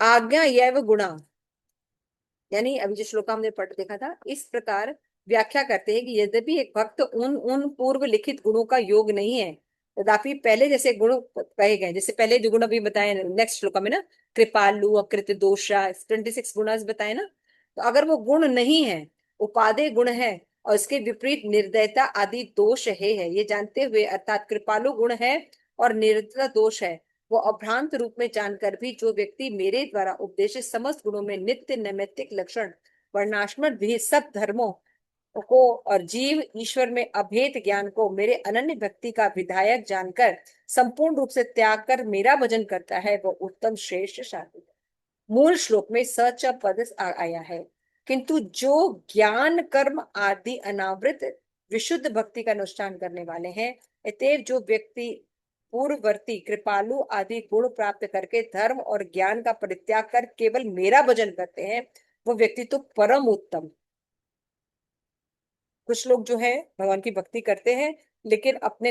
Speaker 1: आज्ञा यह गुणा, यानी अभी जो श्लोक हमने पढ़ देखा था, इस प्रकार व्याख्या करते हैं कि यद्यपि एक भक्त उन उन पूर्व लिखित गुणों का योग नहीं है, तथापि पहले जैसे गुण कहे गए, जैसे पहले जो गुण अभी बताए नेक्स्ट श्लोक में ना, कृपालु अकृत दोषा 26 गुण बताए ना, तो अगर वो गुण नहीं है, उपादेय गुण है और इसके विपरीत निर्दयता आदि दोष है ये जानते हुए, अर्थात कृपालु गुण है और निर्दयता दोष है, वो अभ्रांत रूप में जानकर भी जो व्यक्ति मेरे द्वारा उपदेशित समस्त गुणों में नित्य नैमित्तिक लक्षण वर्णाश्रम भी सब धर्मों को और जीव ईश्वर में अभेद ज्ञान को मेरे अनन्य भक्ति का विधायक जानकर संपूर्ण रूप से त्याग कर मेरा भजन करता है, वो उत्तम श्रेष्ठ साधु है। मूल श्लोक में सच पद आया है, किंतु जो ज्ञान कर्म आदि अनावृत विशुद्ध भक्ति का अनुष्ठान करने वाले हैं, अतएव जो व्यक्ति पूर्ववर्ती कृपालु आदि गुण प्राप्त करके धर्म और ज्ञान का परित्याग कर केवल मेरा भजन करते हैं, वो व्यक्ति तो परम उत्तम। कुछ लोग जो है भगवान की भक्ति करते हैं लेकिन अपने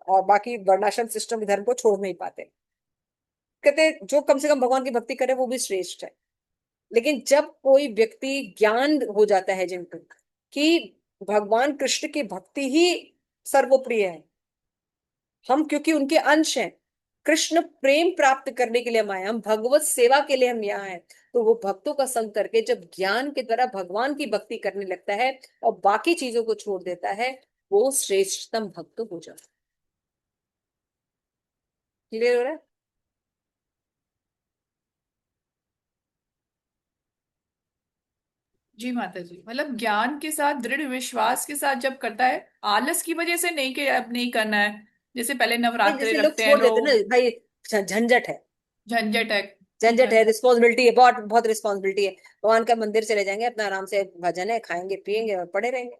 Speaker 1: और बाकी वर्णाश्रम सिस्टम धर्म को छोड़ नहीं पाते, कहते जो कम से कम भगवान की भक्ति करे वो भी श्रेष्ठ है। लेकिन जब कोई व्यक्ति ज्ञान हो जाता है जिनको कि भगवान कृष्ण की भक्ति ही सर्वप्रिय है, हम क्योंकि उनके अंश हैं, कृष्ण प्रेम प्राप्त करने के लिए हम आए, हम भगवत सेवा के लिए हम यहाँ हैं, तो वो भक्तों का संग करके जब ज्ञान के द्वारा भगवान की भक्ति करने लगता है और बाकी चीजों को छोड़ देता है, वो श्रेष्ठतम भक्त हो जाता है। क्लियर हो रहा है?
Speaker 2: जी माता जी, मतलब ज्ञान के साथ दृढ़ विश्वास के साथ जब करता है, आलस की वजह से नहीं कि अब नहीं करना है, जैसे पहले
Speaker 1: नहीं,
Speaker 2: नवरात्रे
Speaker 1: जैसे लोग
Speaker 2: रखते हैं
Speaker 1: छोड़ देते हैं
Speaker 2: लोग।
Speaker 1: ना भाई, झंझट है,
Speaker 2: झंझट है।
Speaker 1: झंझट है, रिस्पॉन्सिबिलिटी है, बहुत बहुत रिस्पॉन्सिबिलिटी है, भगवान का मंदिर चले जाएंगे, अपना आराम से भजन है, खाएंगे पिएंगे और पड़े रहेंगे।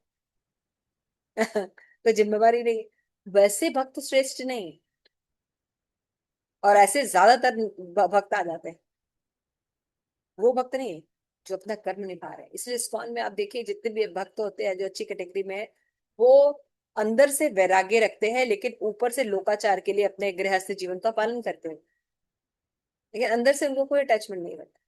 Speaker 1: कोई जिम्मेवारी नहीं, वैसे भक्त श्रेष्ठ नहीं। और ऐसे ज्यादातर भक्त आ जाते हैं, वो भक्त नहीं है जो अपना कर्म निभा रहे हैं। इसलिए इस्कॉन में आप देखिए जितने भी भक्त होते हैं जो अच्छी कैटेगरी में है, वो अंदर से वैराग्य रखते हैं लेकिन ऊपर से लोकाचार के लिए अपने गृहस्थ जीवन का पालन करते हैं, लेकिन अंदर से उनको कोई अटैचमेंट नहीं रहता,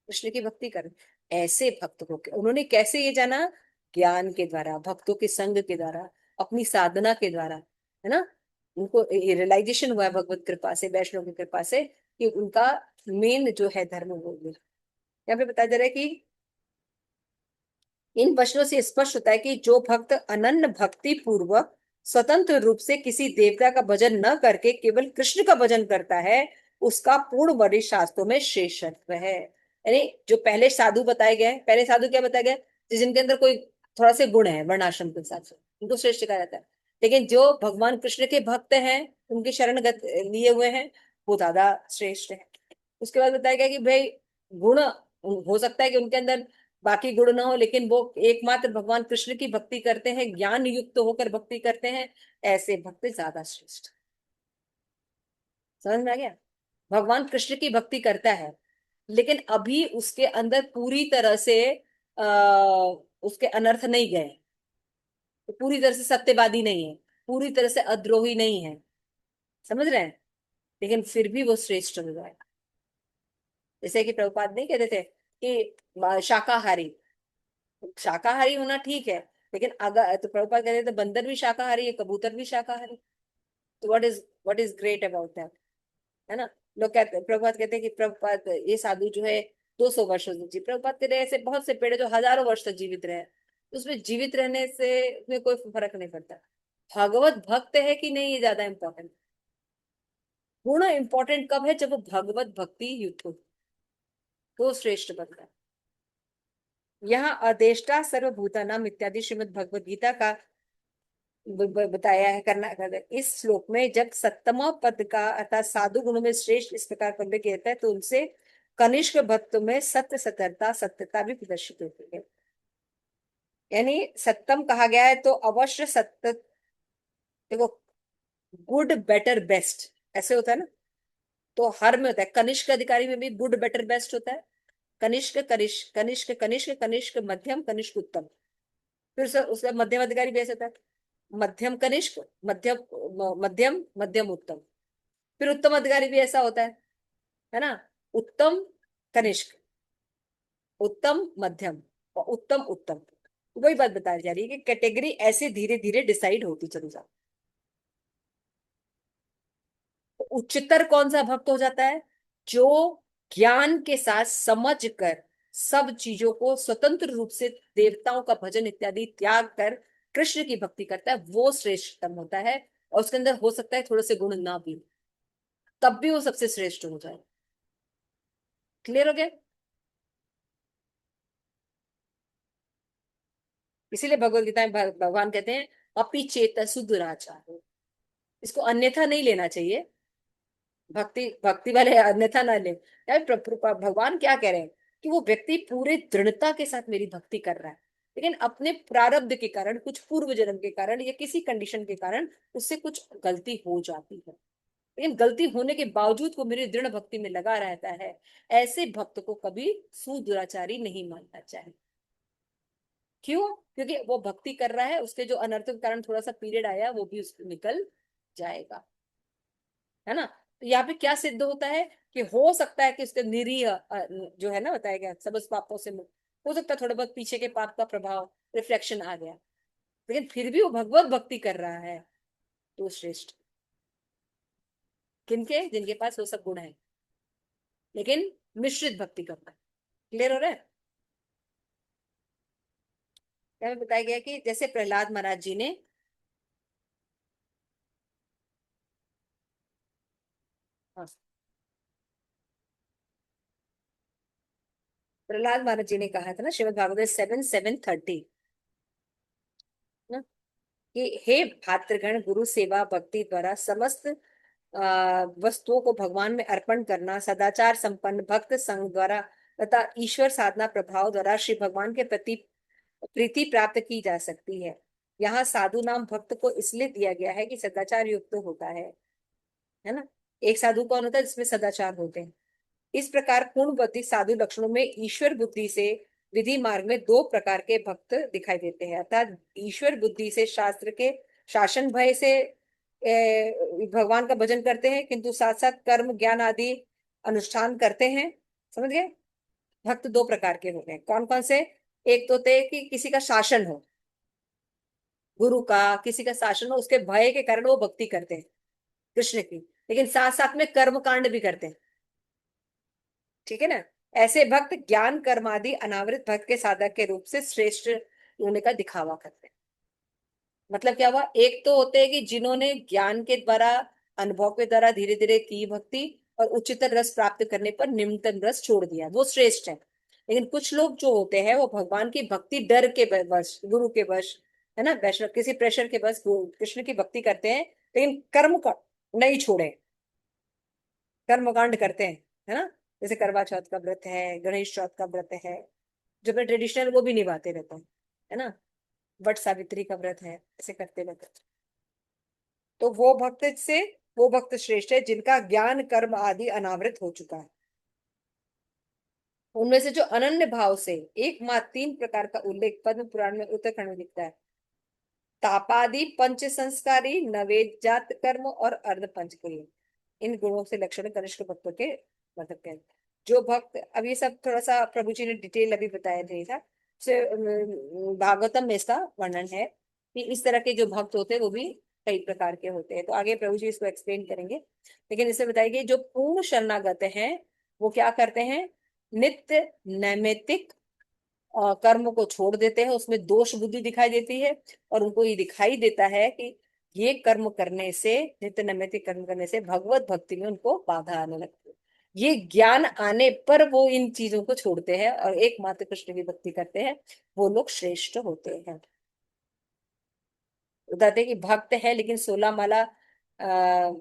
Speaker 1: कृष्ण की भक्ति कर। ऐसे भक्त होके उन्होंने कैसे ये जाना? ज्ञान के द्वारा, भक्तों के संग के द्वारा, अपनी साधना के द्वारा, है ना, उनको ये रियलाइजेशन हुआ है भगवत कृपा से, वैष्णव की कृपा से, कि उनका मेन जो है धर्म वो ये। यहाँ पे बताया जा रहा है कि इन वचनों से स्पष्ट होता है कि जो भक्त अनन्य भक्ति पूर्वक स्वतंत्र रूप से किसी देवता का भजन न करके केवल कृष्ण का भजन करता है, उसका पूर्ण वर्णित शास्त्रों में श्रेष्ठत्व है। यानी जो पहले साधु बताए गए, पहले साधु क्या बताया गया? जिनके अंदर कोई थोड़ा से गुण है वर्णाश्रम के हिसाब से, उनको श्रेष्ठ कहा जाता है। लेकिन जो भगवान कृष्ण के भक्त हैं, उनके शरण गत लिए हुए हैं, वो ज्यादा श्रेष्ठ है। उसके बाद बताया गया कि भाई गुण हो सकता है कि उनके अंदर बाकी गुण ना हो, लेकिन वो एकमात्र भगवान कृष्ण की भक्ति करते हैं, ज्ञान युक्त होकर भक्ति करते हैं, ऐसे भक्त ज्यादा श्रेष्ठ। समझ में आ गया? भगवान कृष्ण की भक्ति करता है, लेकिन अभी उसके अंदर पूरी तरह से उसके अनर्थ नहीं गए, तो पूरी तरह से सत्यवादी नहीं है, पूरी तरह से अद्रोही नहीं है, समझ रहे हैं? लेकिन फिर भी वो श्रेष्ठ हो जाए। जैसे कि प्रभुपाद नहीं कहते थे कि शाकाहारी, शाकाहारी होना ठीक है, लेकिन अगर तो प्रभुपाद कहते थे बंदर भी शाकाहारी है, कबूतर भी शाकाहारी। तो what is great about that, है ना? लोग कहते, प्रभुपाद कहते हैं कि प्रभुपाद ये साधु जो है 200 वर्ष तक जी, प्रभुपाद कहते हैं ऐसे बहुत से पेड़ है जो हजारों वर्ष तक जीवित रहे, तो उसमें जीवित रहने से उसमें कोई फर्क नहीं पड़ता। भगवत भक्त है कि नहीं, ये ज्यादा इंपॉर्टेंट। गुण इंपॉर्टेंट कब है? जब वो भगवत भक्ति युक्त हो, तो श्रेष्ठ बनता है। यहाँ अदेष्टा सर्वभूतानाम इत्यादि श्रीमद् भगवत गीता का बताया है करना इस श्लोक में। जब सत्तम पद का अर्थात साधु गुणों में श्रेष्ठ इस प्रकार का उल्लेख कहता है, तो उनसे कनिष्क भक्त में सत्य सतर्कता सत्यता भी प्रदर्शित होती है। यानी सत्तम कहा गया है तो अवश्य सत्य, देखो, गुड बेटर बेस्ट ऐसे होता है ना, तो हर में होता है। कनिष्क अधिकारी में भी गुड बेटर बेस्ट होता है। कनिष्क कनिष्क कनिष्क कनिष्क कनिष्क मध्यम कनिष्क उत्तम। फिर उसका मध्यम अधिकारी भी ऐसा होता है, मध्यम कनिष्क, मध्यम मध्यम मध्यम उत्तम। फिर उत्तम अधिकारी भी ऐसा होता है ना? उत्तम कनिष्क, उत्तम मध्यम और उत्तम उत्तम। वही बात बताई जा रही है कि कैटेगरी ऐसे धीरे धीरे डिसाइड होती चली जाती। तो उच्चतर कौन सा भक्त हो जाता है? जो ज्ञान के साथ समझ कर सब चीजों को स्वतंत्र रूप से देवताओं का भजन इत्यादि त्याग कर कृष्ण की भक्ति करता है, वो श्रेष्ठतम होता है। और उसके अंदर हो सकता है थोड़े से गुण ना भी, तब भी वो सबसे श्रेष्ठ हो जाए। क्लियर हो गया? इसीलिए भगवत गीता में भगवान कहते हैं अपि चेतसु दुराचार। इसको अन्यथा नहीं लेना चाहिए, भक्ति भक्ति वाले अन्यथा ना ले। यार भगवान क्या कह रहे हैं कि वो व्यक्ति पूरे दृढ़ता के साथ मेरी भक्ति कर रहा है, लेकिन अपने प्रारब्ध के कारण, कुछ पूर्व जन्म के कारण या किसी कंडीशन के कारण उससे कुछ गलती हो जाती है, लेकिन गलती होने के बावजूद वो मेरी दृढ़ भक्ति में लगा रहता है। ऐसे भक्त को कभी सुदुराचारी नहीं मानना चाहिए। क्यों? क्योंकि वो भक्ति कर रहा है, उसके जो अनर्थ के कारण थोड़ा सा पीरियड आया वो भी उसको निकल जाएगा, है ना? तो यहाँ पे क्या सिद्ध होता है कि हो सकता है कि उसके निरीह जो है ना, बताया गया सबस पापों से मुक्त, हो सकता है थोड़ा बहुत पीछे के पाप का प्रभाव रिफ्लेक्शन आ गया, लेकिन फिर भी वो भगवत भक्ति कर रहा है, तो श्रेष्ठ। किनके? जिनके पास वो सब गुण है, लेकिन मिश्रित भक्ति करता है। क्लियर हो रहा है? क्या बताया गया कि जैसे प्रहलाद महाराज जी ने, हाँ, प्रहलाद महाराज जी ने कहा था ना श्रीमद् भागवत 7:7:30 ना, कि हे भातृगण, गुरु सेवा भक्ति द्वारा समस्त वस्तुओं को भगवान में अर्पण करना, सदाचार संपन्न भक्त संघ द्वारा तथा ईश्वर साधना प्रभाव द्वारा श्री भगवान के प्रति प्रीति प्राप्त की जा सकती है। यहाँ साधु नाम भक्त को इसलिए दिया गया है कि सदाचार युक्त होता है ना? एक साधु कौन होता है? जिसमें सदाचार होते हैं। इस प्रकार पूर्णवती साधु लक्षणों में ईश्वर बुद्धि से विधि मार्ग में दो प्रकार के भक्त दिखाई देते हैं, अर्थात ईश्वर बुद्धि से शास्त्र के शासन भय से भगवान का भजन करते हैं, किंतु साथ साथ कर्म ज्ञान आदि अनुष्ठान करते हैं। समझ गए? भक्त दो प्रकार के होते हैं। कौन कौन से? एक तो होते हैं कि किसी का शासन हो, गुरु का किसी का शासन हो, उसके भय के कारण वो भक्ति करते हैं कृष्ण की, लेकिन साथ साथ में कर्म कांड भी करते हैं। ठीक है ना? ऐसे भक्त ज्ञान कर्म आदि अनावृत भक्त के साधक के रूप से श्रेष्ठ होने का दिखावा करते हैं। मतलब क्या हुआ? एक तो होते हैं कि जिन्होंने ज्ञान के द्वारा, अनुभव के द्वारा धीरे धीरे की भक्ति और उच्चतर रस प्राप्त करने पर निम्नतम रस छोड़ दिया, वो श्रेष्ठ है। लेकिन कुछ लोग जो होते हैं वो भगवान की भक्ति डर के वश, गुरु के वश, है ना, वैष्णव किसी प्रेशर के बस कृष्ण की भक्ति करते हैं, लेकिन कर्म का नहीं छोड़े, कर्मकांड करते हैं, है ना? जैसे करवा चौथ का व्रत है, गणेश चौथ का व्रत है, जो अपने ट्रेडिशनल वो भी निभाते रहते हैं, है ना? वट सावित्री का व्रत है, ऐसे करते रहते हैं। तो वो भक्त से वो भक्त श्रेष्ठ है जिनका ज्ञान कर्म आदि अनावृत हो चुका है। उनमें से जो अनन्य भाव से एकमात्र 3 प्रकार का उल्लेख पद्म पुराण में उत्तरखंड में दिखता है। तापादि पंच संस्कारी, नवेद्यात कर्म और अर्ध पंचक्रिय। इन गुणों से लक्षण कनिष्ठ भक्तों के मतलब क्या है। जो भक्त, अब ये सब थोड़ा सा प्रभु जी ने डिटेल अभी बताया थे था से भागवतम में इसका वर्णन है कि इस तरह के जो भक्त होते हैं वो भी कई प्रकार के होते हैं। तो आगे प्रभु जी इसको एक्सप्लेन करेंगे, लेकिन इससे बताइए जो पूर्ण शरणागत हैं वो क्या करते हैं। नित्य नैमित्तिक कर्म को छोड़ देते हैं, उसमें दोष बुद्धि दिखाई देती है और उनको ये दिखाई देता है कि ये कर्म करने से, नित्य नैमित्तिक कर्म करने से भगवत भक्ति में उनको बाधा आने लगती है। ये ज्ञान आने पर वो इन चीजों को छोड़ते हैं और एकमात्र कृष्ण की भक्ति करते हैं, वो लोग श्रेष्ठ होते हैं। बताते हैं कि भक्त है लेकिन 16 माला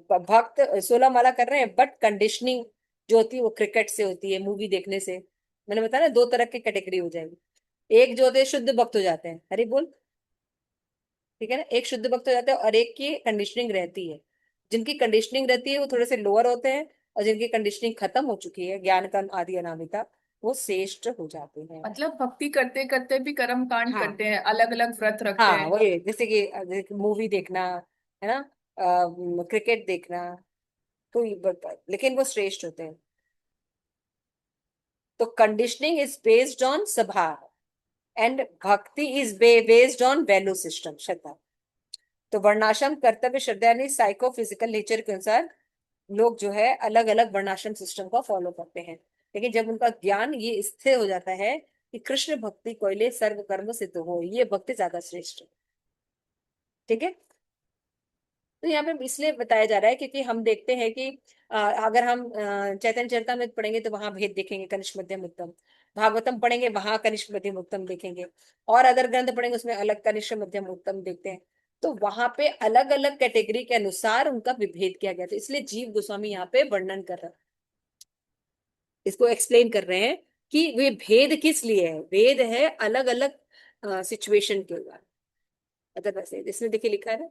Speaker 1: भक्त 16 माला कर रहे हैं, बट कंडीशनिंग जो होती है वो क्रिकेट से होती है, मूवी देखने से। मैंने बताया ना 2 तरह की कैटेगरी हो जाएगी। एक जो होते हैं शुद्ध भक्त हो जाते हैं, हरि बोल, ठीक है ना। एक शुद्ध भक्त हो जाते हैं और एक की कंडीशनिंग रहती है। जिनकी कंडीशनिंग रहती है वो थोड़े से लोअर होते हैं, और जिनकी कंडीशनिंग खत्म हो चुकी है, ज्ञान कर्म आदि अनामिता, वो श्रेष्ठ हो जाते हैं।
Speaker 2: मतलब भक्ति करते करते भी कर्म कांड
Speaker 1: हाँ,
Speaker 2: करते हैं, अलग अलग व्रत रखते
Speaker 1: हाँ,
Speaker 2: हैं।
Speaker 1: वही जैसे कि मूवी देखना है ना, क्रिकेट देखना, तो लेकिन वो श्रेष्ठ होते हैं। तो conditioning is based on sabha and bhakti is based on value system, shraddha. तो वर्णाश्रम कर्तव्य श्रद्धा यानी साइको फिजिकल नेचर के अनुसार लोग जो है अलग अलग वर्णाश्रम सिस्टम को फॉलो करते हैं। लेकिन जब उनका ज्ञान ये स्थिर हो जाता है कि कृष्ण भक्ति कोयले सर्व कर्म सिद्ध हो, ये भक्ति ज्यादा श्रेष्ठ है। ठीक है। तो यहाँ पे इसलिए बताया जा रहा है क्योंकि हम देखते हैं कि अगर हम चैतन्य चरितमृत पढ़ेंगे तो वहां भेद देखेंगे, कनिष्ठ मध्यम उत्तम। भागवतम पढ़ेंगे वहां कनिष्ठ मध्यम उत्तम देखेंगे। और अदर ग्रंथ पढ़ेंगे उसमें अलग कनिष्ठ मध्यम उत्तम देखते हैं। तो वहां पे अलग अलग कैटेगरी के अनुसार उनका विभेद किया गया था, इसलिए जीव गोस्वामी यहाँ पे वर्णन कर रहा है, इसको एक्सप्लेन कर रहे हैं कि वे भेद किस लिए है। भेद है अलग अलग सिचुएशन के बाद। otherwise इसमें देखिए लिखा है ना,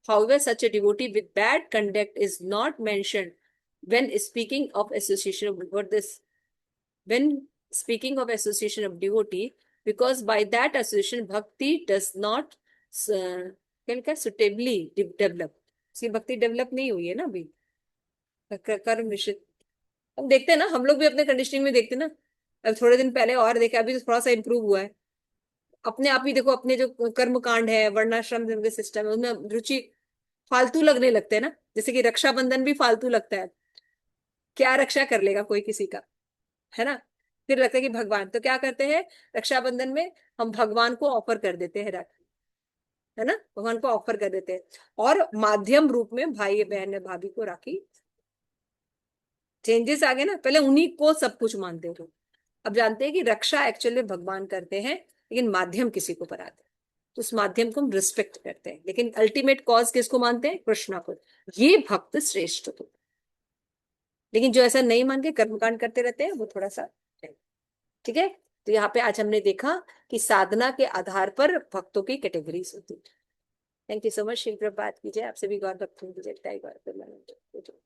Speaker 1: however such a devotee with bad conduct is not mentioned when speaking of association of what this when speaking of association of devotee, because by that association bhakti does not क्या लिखा है, suitably develop। इसकी भक्ति develop नहीं हुई है ना अभी, कर्म निश्चित। हम देखते हैं ना, हम लोग भी अपने कंडीशनिंग में देखते हैं ना। अब थोड़े दिन पहले और देखा, अभी तो थोड़ा सा इंप्रूव हुआ है। अपने आप ही देखो, अपने जो कर्म कांड है, वर्णाश्रम के सिस्टम है, उनमें रुचि फालतू लगने लगते हैं ना। जैसे कि रक्षाबंधन भी फालतू लगता है, क्या रक्षा कर लेगा कोई किसी का, है ना। फिर लगता है कि भगवान, तो क्या करते हैं रक्षाबंधन में, हम भगवान को ऑफर कर देते हैं राखी, है ना, भगवान को ऑफर कर देते हैं। और माध्यम रूप में भाई बहन भाभी को राखी, चेंजेस आ गए ना। पहले उन्हीं को सब कुछ मानते थे, अब जानते हैं कि रक्षा एक्चुअली भगवान करते हैं, लेकिन माध्यम किसी को बनाते हैं। तो उस माध्यम को हम रिस्पेक्ट करते हैं, लेकिन अल्टीमेट कॉज किसको मानते हैं, कृष्णा को। ये भक्त श्रेष्ठ हो। लेकिन जो ऐसा नहीं मान के कर्मकांड करते रहते हैं वो थोड़ा सा, ठीक है। तो यहाँ पे आज हमने देखा कि साधना के आधार पर भक्तों की कैटेगरीज होती है। Thank you so much. शीघ्र बात कीजिए, आपसे भी गौर भक्त कीजिए।